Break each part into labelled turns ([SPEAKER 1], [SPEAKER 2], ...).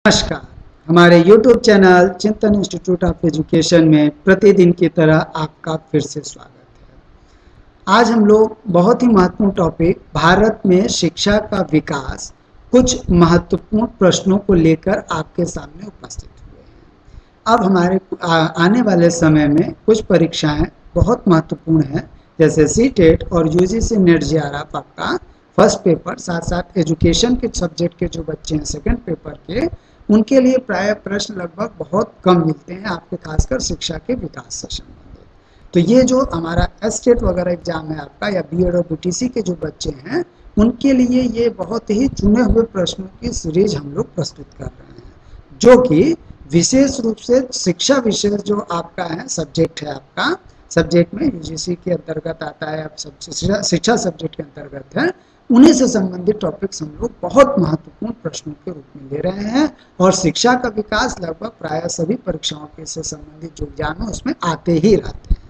[SPEAKER 1] नमस्कार। हमारे YouTube channel चिंतन इंस्टीट्यूट ऑफ एजुकेशन में प्रतिदिन की तरह आपका फिर से स्वागत है। आज हम लोग बहुत ही महत्वपूर्ण टॉपिक भारत में शिक्षा का विकास कुछ महत्वपूर्ण प्रश्नों को लेकर आपके सामने उपस्थित हुए हैं। अब हमारे आने वाले समय में कुछ परीक्षाएं बहुत महत्वपूर्ण हैं, जैसे सीटेट और यूजीसी नेट जेआरएफ आपका फर्स्ट पेपर, साथ साथ एजुकेशन के सब्जेक्ट के जो बच्चे हैं सेकंड पेपर के, उनके लिए प्राय प्रश्न लगभग बहुत कम मिलते हैं आपके, खासकर शिक्षा के विकास से संबंधित। तो ये जो हमारा एस्टेट वगैरह एग्जाम है आपका, या बीएड और बीटीसी के जो बच्चे हैं, उनके लिए ये बहुत ही चुने हुए प्रश्नों की सीरीज हम लोग प्रस्तुत कर रहे हैं, जो कि विशेष रूप से शिक्षा विषय जो आपका है सब्जेक्ट है आपका, सब्जेक्ट में यूजीसी के अंतर्गत आता है, अब शिक्षा सब्जेक्ट के अंतर्गत है, उन्हीं से संबंधित टॉपिक्स हम लोग बहुत महत्वपूर्ण प्रश्नों के रूप में ले रहे हैं। और शिक्षा का विकास लगभग प्राय सभी परीक्षाओं के से संबंधित जो एग्जाम है उसमें आते ही रहते हैं।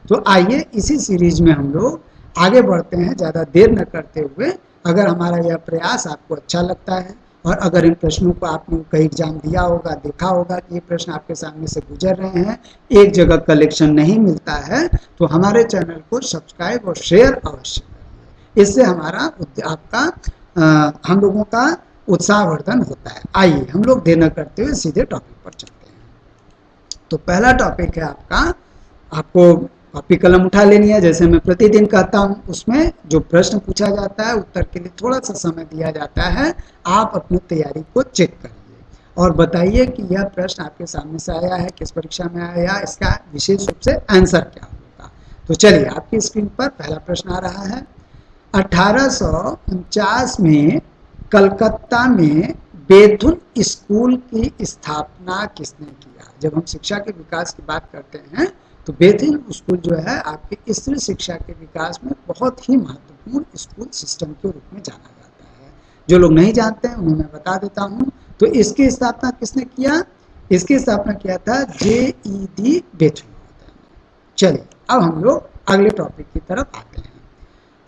[SPEAKER 1] तो आइए इसी सीरीज में हम लोग आगे बढ़ते हैं, ज़्यादा देर न करते हुए। अगर हमारा यह प्रयास आपको अच्छा लगता है और अगर इन प्रश्नों को आपने कई एग्जाम दिया होगा, देखा होगा कि ये प्रश्न आपके सामने से गुजर रहे हैं, एक जगह कलेक्शन नहीं मिलता है, तो हमारे चैनल को सब्सक्राइब और शेयर अवश्य करिए। इससे हमारा आपका हम लोगों का उत्साहवर्धन होता है। आइए हम लोग देर न करते हुए सीधे टॉपिक पर चलते हैं। तो पहला टॉपिक है आपका, आपको कॉपी कलम उठा लेनी है, जैसे मैं प्रतिदिन कहता हूँ। उसमें जो प्रश्न पूछा जाता है उत्तर के लिए थोड़ा सा समय दिया जाता है, आप अपनी तैयारी को चेक करिए और बताइए कि यह प्रश्न आपके सामने से आया है, किस परीक्षा में आया, इसका विशेष रूप से आंसर क्या होगा। तो चलिए, आपकी स्क्रीन पर पहला प्रश्न आ रहा है। 1849 में कलकत्ता में बेथुन स्कूल की स्थापना किसने किया। जब हम शिक्षा के विकास की बात करते हैं तो बेथुन स्कूल जो है आपके स्त्री शिक्षा के विकास में बहुत ही महत्वपूर्ण स्कूल सिस्टम के रूप में जाना जाता है। जो लोग नहीं जानते हैं उन्हें मैं बता देता हूँ। तो इसकी स्थापना किसने किया? इसकी स्थापना किया था J.E.D. बेथुन। चलिए, अब हम लोग अगले टॉपिक की तरफ आते हैं।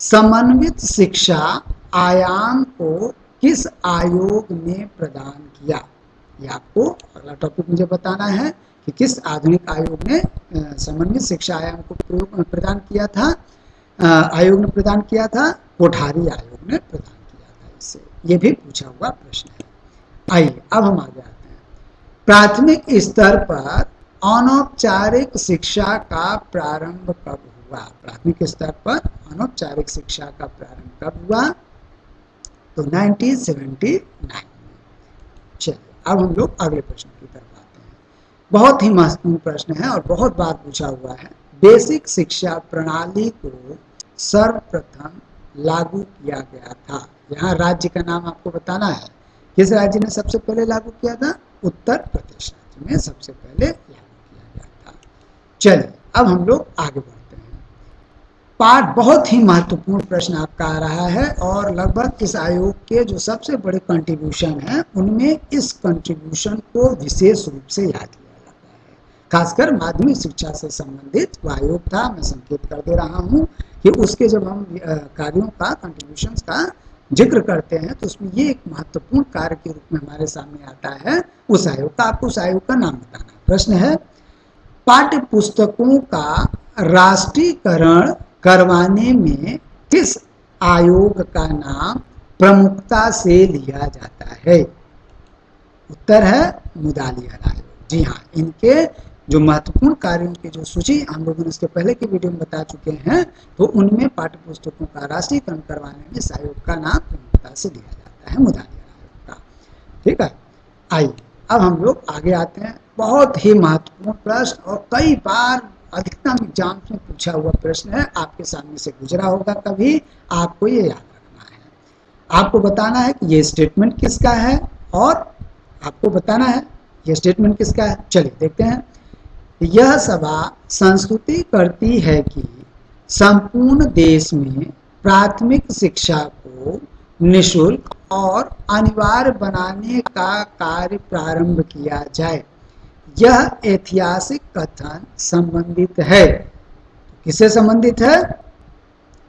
[SPEAKER 1] समन्वित शिक्षा आयाम को किस आयोग ने प्रदान किया? ये आपको अगला टॉपिक मुझे बताना है कि किस आधुनिक आयोग ने समन्वित शिक्षा आयाम को प्रदान किया था। आयोग ने प्रदान किया था, कोठारी आयोग ने प्रदान किया था। इससे ये भी पूछा हुआ प्रश्न है। आइए अब हम आगे आते हैं। प्राथमिक स्तर पर अनौपचारिक शिक्षा का प्रारंभ कब हुआ? प्राथमिक स्तर पर अनौपचारिक शिक्षा का प्रारंभ कब हुआ? तो 1979। चलिए, अब हम लोग अगले प्रश्न की तरफ आते हैं। बहुत ही महत्वपूर्ण प्रश्न है और बहुत बार पूछा हुआ है। बेसिक शिक्षा प्रणाली को सर्वप्रथम लागू किया गया था। यहाँ राज्य का नाम आपको बताना है। किस राज्य ने सबसे पहले लागू किया था? उत्तर प्रदेश राज्य में सबसे पहले लागू किया गया था। चलिए, अब हम लोग आगे बढ़ते हैं। पाठ बहुत ही महत्वपूर्ण प्रश्न आपका आ रहा है और लगभग इस आयोग के जो सबसे बड़े कंट्रीब्यूशन हैं उनमें इस कंट्रीब्यूशन को विशेष रूप से याद किया जाता है। खासकर माध्यमिक शिक्षा से संबंधित वो आयोग था। मैं संकेत कर दे रहा हूँ कि उसके जब हम कार्यों का, कंट्रीब्यूशन का जिक्र करते हैं तो उसमें ये एक महत्वपूर्ण कार्य के रूप में हमारे सामने आता है उस आयोग का। आपको उस आयोग का नाम बताना। प्रश्न है, पाठ्य पुस्तकों का राष्ट्रीयकरण करवाने में किस आयोग का नाम प्रमुखता से लिया जाता है? उत्तर है मुदालियार आयोग। जी हाँ, इनके जो महत्वपूर्ण कार्यों की जो सूची हम लोगों ने इसके पहले के वीडियो में बता चुके हैं, तो उनमें पाठ्य पुस्तकों का राष्ट्रीयकरण करवाने में इस आयोग का नाम प्रमुखता से लिया जाता है, मुदालियार आयोग का। ठीक है, आइए अब हम लोग आगे आते हैं। बहुत ही महत्वपूर्ण प्रश्न और कई बार अधिकतम एग्जाम में पूछा हुआ प्रश्न है, आपके सामने से गुजरा होगा कभी, आपको ये याद रखना है। आपको बताना है कि ये स्टेटमेंट किसका है और आपको बताना है ये स्टेटमेंट किसका है। चलिए देखते हैं। यह सभा संस्तुति करती है कि संपूर्ण देश में प्राथमिक शिक्षा को निःशुल्क और अनिवार्य बनाने का कार्य प्रारंभ किया जाए। यह ऐतिहासिक कथन संबंधित है, किससे संबंधित है?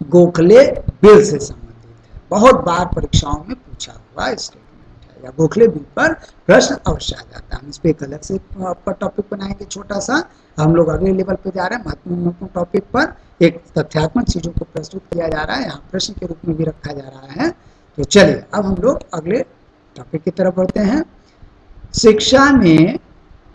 [SPEAKER 1] गोखले बिल से संबंधित है। बहुत बार परीक्षाओं में पूछा हुआ स्टेटमेंट है, या गोखले बिल पर प्रश्न अवश्य आ जाता है। हम इस पर एक अलग से आपका टॉपिक बनाएंगे छोटा सा। हम लोग अगले लेवल पे जा रहे हैं, महत्वपूर्ण टॉपिक पर एक तथ्यात्मक चीजों को प्रस्तुत किया जा रहा है, यहाँ प्रश्न के रूप में भी रखा जा रहा है। तो चलिए अब हम लोग अगले टॉपिक की तरफ बढ़ते हैं। शिक्षा में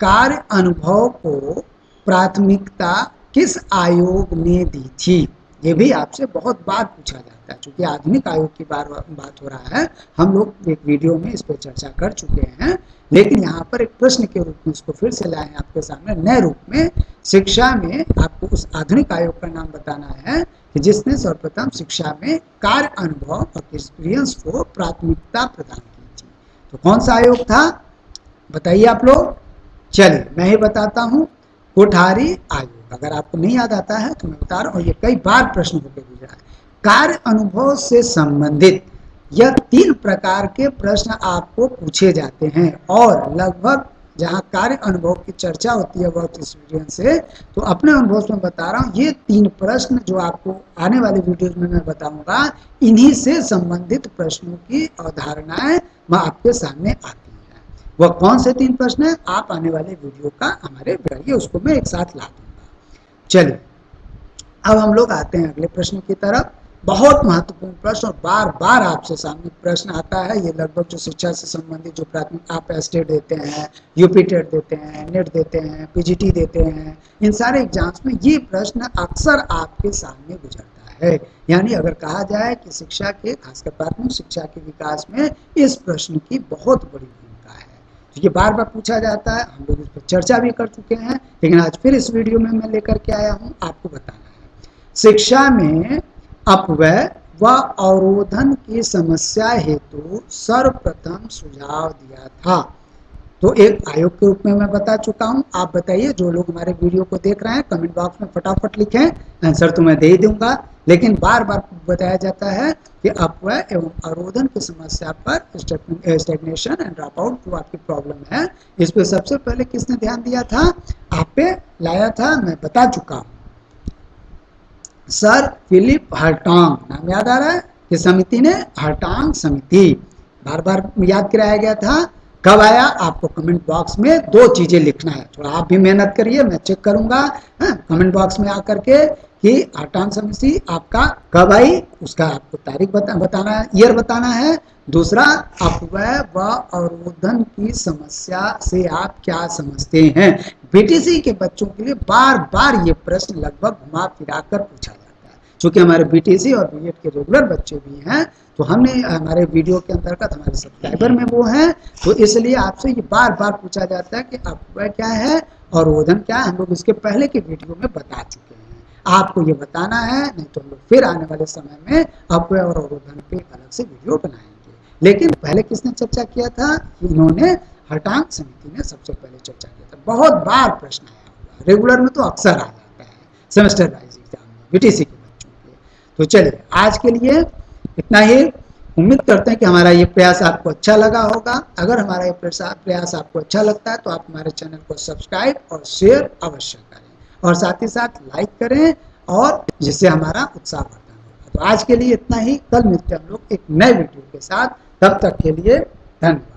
[SPEAKER 1] कार्य अनुभव को प्राथमिकता किस आयोग ने दी थी? ये भी आपसे बहुत बार पूछा जाता है। चूंकि आधुनिक आयोग की बात हो रहा है, हम लोग एक वीडियो में इस पर चर्चा कर चुके हैं, लेकिन यहाँ पर एक प्रश्न के रूप में इसको फिर से लाए हैं आपके सामने नए रूप में। शिक्षा में आपको उस आधुनिक आयोग का नाम बताना है कि जिसने सर्वप्रथम शिक्षा में कार्य अनुभव और एक्सपीरियंस को प्राथमिकता प्रदान की थी। तो कौन सा आयोग था बताइए आप लोग? चलिए मैं ही बताता हूँ, कोठारी आयोग। अगर आपको नहीं याद आता है तो मैं बता रहा हूँ, ये कई बार प्रश्न होकर गुजरा है। कार्य अनुभव से संबंधित यह 3 प्रकार के प्रश्न आपको पूछे जाते हैं, और लगभग जहाँ कार्य अनुभव की चर्चा होती है वर्क एक्सपीरियंस से, तो अपने अनुभव से मैं बता रहा हूँ ये 3 प्रश्न जो आपको आने वाले वीडियोज में मैं बताऊंगा, इन्हीं से संबंधित प्रश्नों की अवधारणाएं मैं आपके सामने आती है। वह कौन से 3 प्रश्न है आप आने वाले वीडियो का हमारे बताइए, उसको मैं एक साथ ला दूंगा। चलिए अब हम लोग आते हैं अगले प्रश्न की तरफ। बहुत महत्वपूर्ण प्रश्न और बार बार आपसे सामने प्रश्न आता है। ये लगभग जो शिक्षा से संबंधित जो प्राथमिक आप एस्टेट देते हैं, यूपी टेट देते हैं, नेट देते हैं, पीजीटी देते हैं, इन सारे एग्जाम्स में ये प्रश्न अक्सर आपके सामने गुजरता है। यानी अगर कहा जाए कि शिक्षा के खासकर प्राथमिक शिक्षा के विकास में इस प्रश्न की बहुत बड़ी भूमिका है। तो ये बार बार पूछा जाता है, हम लोग इस पर चर्चा भी कर चुके हैं, लेकिन आज फिर इस वीडियो में मैं लेकर के आया हूँ आपको बताना है। शिक्षा में अपव्यय व अवरोधन की समस्या हेतु सर्वप्रथम सुझाव दिया था। तो एक आयोग के रूप में मैं बता चुका हूं। आप बताइए, जो लोग हमारे वीडियो को देख रहे हैं कमेंट बॉक्स में फटाफट लिखें, आंसर तो मैं दे ही दूंगा। लेकिन बार बार बताया जाता है कि अपव्यय एवं अवरोधन की समस्या पर स्टैग्नेशन एंड ड्रॉप आउट जो आपकी प्रॉब्लम है, इस पर सबसे पहले किसने ध्यान दिया था? आप पे लाया था, मैं बता चुका हूं, सर फिलिप हर्टॉग। नाम याद आ रहा है कि समिति ने? हर्टॉग समिति, बार बार याद कराया गया था। कब आया? आपको कमेंट बॉक्स में 2 चीजें लिखना है। थोड़ा आप भी मेहनत करिए, मैं चेक करूंगा कमेंट बॉक्स में आकर के कि हर्टॉग समिति आपका कब आई, उसका आपको तारीख बताना है, ईयर बताना है। दूसरा, अपव्यय व अवरोधन की समस्या से आप क्या समझते हैं? बीटीसी के बच्चों के लिए बार बार ये प्रश्न लगभग घुमा फिरा कर पूछा जाता है। चूंकि हमारे बीटीसी और बीएड के रेगुलर बच्चे भी हैं, तो हमने हमारे वीडियो के अंतर्गत हमारे सब्सक्राइबर में वो हैं, तो इसलिए आपसे ये बार बार पूछा जाता है कि अपव्यय क्या है और अवरोधन क्या है। हम लोग इसके पहले के वीडियो में बता चुके हैं, आपको ये बताना है, नहीं तो हम लोग फिर आने वाले समय में अपव्यय और अवरोधन पे अलग से वीडियो बनाएंगे। लेकिन पहले किसने चर्चा किया था? इन्होंने, हर्टॉग समिति ने सबसे पहले चर्चा किया था। बहुत बार प्रश्न आया हुआ, रेगुलर में तो अक्सर आ जाता है, सेमेस्टर वाइज एग्जाम में बीटीसी के बच्चों के। तो चलिए आज के लिए इतना ही। उम्मीद करते हैं कि हमारा ये प्रयास आपको अच्छा लगा होगा। अगर हमारा ये प्रयास आपको अच्छा लगता है तो आप हमारे चैनल को सब्सक्राइब और शेयर अवश्य करें, और साथ ही साथ लाइक करें, और जिससे हमारा उत्साहवर्धन होगा। तो आज के लिए इतना ही, कल मिलते हैं हम लोग एक नए वीडियो के साथ। तब तक के लिए धन्यवाद।